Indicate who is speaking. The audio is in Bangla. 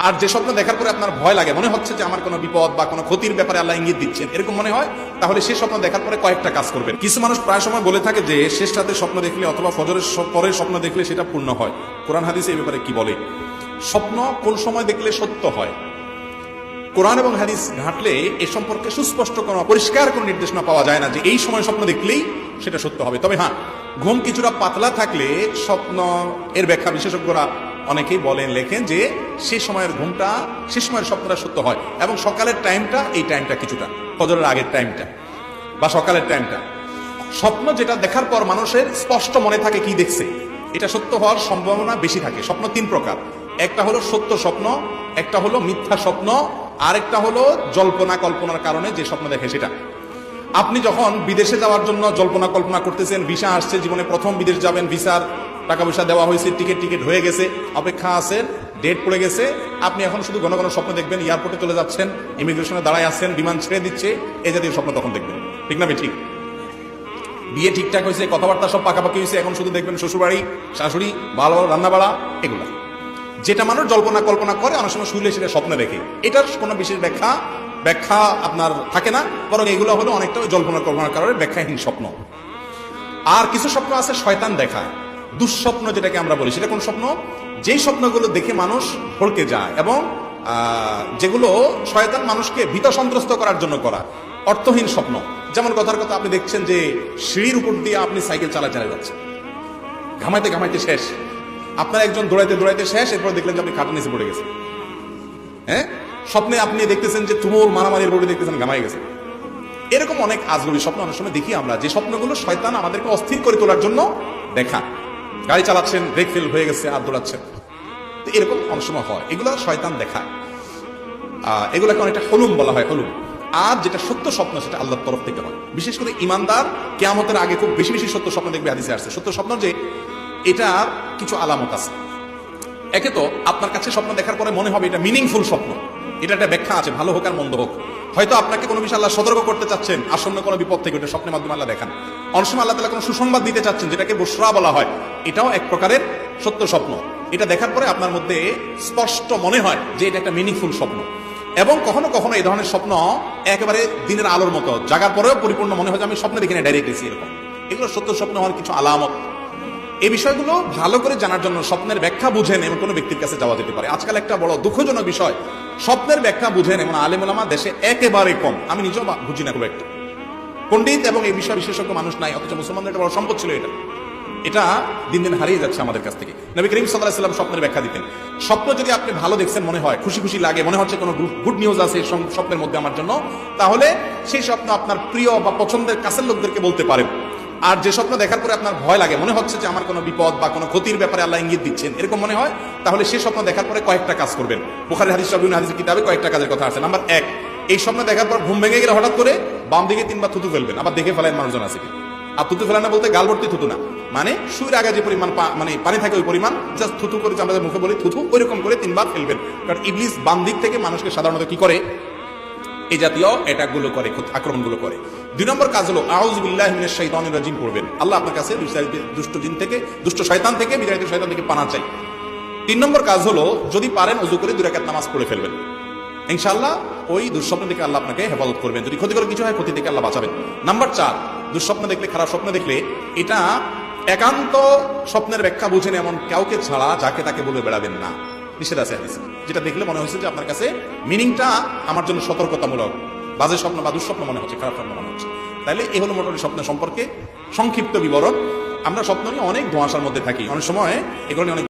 Speaker 1: আর যে স্বপ্ন দেখার পরে আপনার ভয় লাগে, মনে হচ্ছে যে আমার কোনো বিপদ বা কোনো ক্ষতির ব্যাপারে আল্লাহ ইঙ্গিত দিচ্ছেন, এরকম মনে হয়, তাহলে সেই স্বপ্ন দেখার পরে কয়েকটা কাজ করবেন। কিছু মানুষ প্রায় সময় বলে থাকে যে শেষ রাতে স্বপ্ন দেখলে অথবা ফজরের পরের স্বপ্ন দেখলে সেটা পূর্ণ হয়। কোরআন হাদিসে এই ব্যাপারে কি বলে? স্বপ্ন কোন সময় দেখলে সত্য হয়, কোরআন এবং হাদিস ঘাটলে এ সম্পর্কে সুস্পষ্ট কোনো পরিষ্কার কোনো নির্দেশনা পাওয়া যায় না যে এই সময় স্বপ্ন দেখলেই সেটা সত্য হবে। তবে হ্যাঁ, ঘুম কিছুটা পাতলা থাকলে স্বপ্ন এর ব্যাখ্যা বিশেষজ্ঞরা অনেকেই বলেন, লেখেন যে সে সময়ের ঘুমটা, সে সময়ের স্বপ্নটা সত্য হয় এবং সকালের টাইমটা, এই টাইমটা কিছুটা ফজরের আগের টাইমটা বা সকালের টাইমটা, স্বপ্ন যেটা দেখার পর মানুষের স্পষ্ট মনে থাকে কি দেখছে, এটা সত্য হওয়ার সম্ভাবনা বেশি থাকে। স্বপ্ন তিন প্রকার, একটা হলো সত্য স্বপ্ন, একটা হলো মিথ্যা স্বপ্ন, আরেকটা হলো জল্পনা কল্পনার কারণে যে স্বপ্ন দেখে সেটা। আপনি যখন বিদেশে যাওয়ার জন্য জল্পনা কল্পনা করতেছেন, ভিসা আসছে, জীবনে প্রথম বিদেশ যাবেন, ভিসার টাকা পয়সা দেওয়া হয়েছে, টিকিট হয়ে গেছে, অপেক্ষা আছেন, ডেট পড়ে গেছে, আপনি এখন শুধু ঘন ঘন স্বপ্ন দেখবেন, এয়ারপোর্টে চলে যাচ্ছেন, ইমিগ্রেশনে দাঁড়ায় আছেন, বিমান ছেড়ে দিচ্ছে, এই জাতীয় স্বপ্ন তখন দেখবেন। ঠিক না? ঠিক। বিয়ে ঠিকঠাক হয়েছে, কথাবার্তা সব পাকাপাকি হয়েছে, এখন শুধু দেখবেন শ্বশুরবাড়ি, শাশুড়ি, ভালো রান্না বাড়া, এগুলা যেটা মানুষ জল্পনা কল্পনা করে, অনেক সময় শুইলে সেটা স্বপ্নে দেখে। এটার কোনো বিশেষ ব্যাখ্যা আপনার থাকে না, বরং এগুলো হলো অনেকটা জল্পনা কল্পনার কারণে ব্যাখ্যাহীন স্বপ্ন। আর কিছু স্বপ্ন আছে শয়তান দেখা, দুঃস্বপ্ন যেটাকে আমরা বলি। সেটা কোন স্বপ্ন? যেই স্বপ্নগুলো দেখে মানুষ ভড়কে যায় এবং যেগুলো শয়তান মানুষকে ভীত সন্ত্রস্ত করার জন্য করা, অর্থহীন স্বপ্ন। যেমন কথার কথা, আপনি দেখছেন যে সিঁড়ির উপর দিয়ে আপনি সাইকেল চালাতে যাচ্ছেন, ঘামাইতে ঘামাইতে শেষ, আপনার একজন দৌড়াইতে শেষ, এরপর দেখলেন যে আপনি খাটের নিচে পড়ে গেছে। হ্যাঁ, স্বপ্নে আপনি দেখতেছেন যে তুমুল মারামারির বোর্ডে দেখতেছেন ঘামাই গেছে। এরকম অনেক আজগবি স্বপ্ন অনেক সময় দেখি আমরা, যে স্বপ্নগুলো শয়তান আমাদেরকে অস্থির করে তোলার জন্য দেখা। গাড়ি চালাচ্ছেন, ব্রেক ফেল হয়ে গেছে, আর দৌড়াচ্ছেন, তো এরকম অনেক সময় হয়। এগুলো শয়তান দেখায়, এগুলোকে অনেকটা হলুম বলা হয়, হলুম। আর যেটা সত্য স্বপ্ন সেটা আল্লাহর তরফ থেকে হয়। বিশেষ করে ইমানদার কিয়ামতের আগে খুব বেশি বেশি সত্য স্বপ্ন দেখবে, হাদিসে আসছে। সত্য স্বপ্ন যে এটার কিছু আলামত আছে। একে তো আপনার কাছে স্বপ্ন দেখার পরে মনে হবে এটা মিনিংফুল স্বপ্ন, এটা একটা ব্যাখ্যা আছে, ভালো হোক আর মন্দ হোক। হয়তো আপনাকে কোনো বিষয় আল্লাহ সতর্ক করতে চাচ্ছেন আসন্ন কোনো বিপদ থেকে, ওটা স্বপ্নের মাধ্যমে আল্লাহ দেখান। অনেক সময় আল্লাহ তাআলা কোনো সুসংবাদ দিতে চাচ্ছেন, যেটাকে বুশরা বলা হয়, এটাও এক প্রকারের সত্য স্বপ্ন। এটা দেখার পরে আপনার মধ্যে স্পষ্ট মনে হয় যে এটা একটা মিনিংফুল স্বপ্ন। এবং কখনো কখনো এই ধরনের স্বপ্ন একেবারে দিনের আলোর মতো, জাগার পরেও পরিপূর্ণ মনে হয় যে আমি স্বপ্নে দেখি না, ডাইরেক্ট গেছি, এরকম। এগুলো সত্য স্বপ্ন হওয়ার কিছু আলামত। এই বিষয়গুলো ভালো করে জানার জন্য স্বপ্নের ব্যাখ্যা বুঝেন এমন কোনো ব্যক্তির কাছে যাওয়া যেতে পারে। আজকাল একটা বড় দুঃখজনক বিষয়, স্বপ্নের ব্যাখ্যা বুঝেন এমন আলেম ওলামা দেশে একেবারে কম। আমি নিজেও বুঝি না খুব একটা, পণ্ডিত এবং এই বিষয় বিশেষজ্ঞ মানুষ নাই, অথচ মুসলমানদের একটা বড় সম্পদ ছিল এটা দিন দিন হারিয়ে যাচ্ছে আমাদের কাছ থেকে। নবী করিম সাল্লাল্লাহু আলাইহি ওয়াসাল্লাম স্বপ্নের ব্যাখ্যা দিতেন। স্বপ্ন যদি আপনি ভালো দেখছেন, মনে হয় খুশি খুশি লাগে, মনে হচ্ছে কোনো গুড নিউজ আছে স্বপ্নের মধ্যে আমার জন্য, তাহলে সেই স্বপ্ন আপনার প্রিয় বা পছন্দের কাছের লোকদেরকে বলতে পারেন। আর যে স্বপ্ন দেখার পরে আপনার ভয় লাগে, মনে হচ্ছে যে আমার কোনো বিপদ বা কোনো ক্ষতির ব্যাপারে আল্লাহ ইঙ্গিত দিচ্ছেন, এরকম মনে হয়, তাহলে সেই স্বপ্ন দেখার পরে কয়েকটা কাজ করবেন। বুখারী হাদিস, বিভিন্ন হাদিসের কিতাবে কয়েকটা কাজের কথা আছে। নাম্বার 1, এই স্বপ্ন দেখার পর ঘুম ভেঙে গেলে হঠাৎ করে বাম দিকে 3 বার থুতু ফেলবেন। আবার দেখে ফেলেন মানুষজন আছে কি। আর থুতু ফেলানো বলতে গাল ভর্তি থুতু না, মানে শুয়ের আগে যে পরিমাণ মানে পানি থাকে ওই পরিমাণ, জাস্ট থুতু করে, আমাদের মুখে বলি থুতু, ওইরকম করে 3 বার ফেলবেন। কারণ ইবলিস বাম দিক থেকে মানুষকে সাধারণত কি করে, এই জাতীয় অ্যাটাকগুলো করে, আক্রমণগুলো করে। 2 নম্বর কাজ হলো আউযু বিল্লাহি মিনাশ শাইতানির রাজিম পড়বেন। আল্লাহ আপনার কাছে দুষ্ট জিন থেকে, দুষ্ট শয়তান থেকে, বিতাড়িত শয়তান থেকে পানা চাই। 3 নম্বর কাজ হলো যদি পারেন ওযু করে 2 রাকাত নামাজ পড়ে ফেলবেন। ইনশাআল্লাহ ওই দুঃস্বপ্ন থেকে আল্লাহ আপনাকে হেফাজত করবেন। যদি ক্ষতিকর কিছু হয়, ক্ষতি থেকে আল্লাহ বাঁচাবেন। নাম্বার 4, দুঃস্বপ্ন দেখলে, খারাপ স্বপ্ন দেখলে, এটা একান্ত স্বপ্নের ব্যাখ্যা বুঝেন এমন কাউকে ছাড়া যাকে তাকে বলে বেড়াবেন না, নিষেধ আছে হাদিসে। যেটা দেখলে মনে হচ্ছে যে আপনার কাছে মিনিংটা আমার জন্য সতর্কতামূলক, বাজে স্বপ্ন বা দুঃস্বপ্ন মনে হচ্ছে, খারাপ স্বপ্ন মনে হচ্ছে, তাইলে এই হলো মোটামুটি স্বপ্ন সম্পর্কে সংক্ষিপ্ত বিবরণ। আমরা স্বপ্ন নিয়ে অনেক ধোঁয়াশার মধ্যে থাকি, অনেক সময় এগুলো নিয়ে অনেক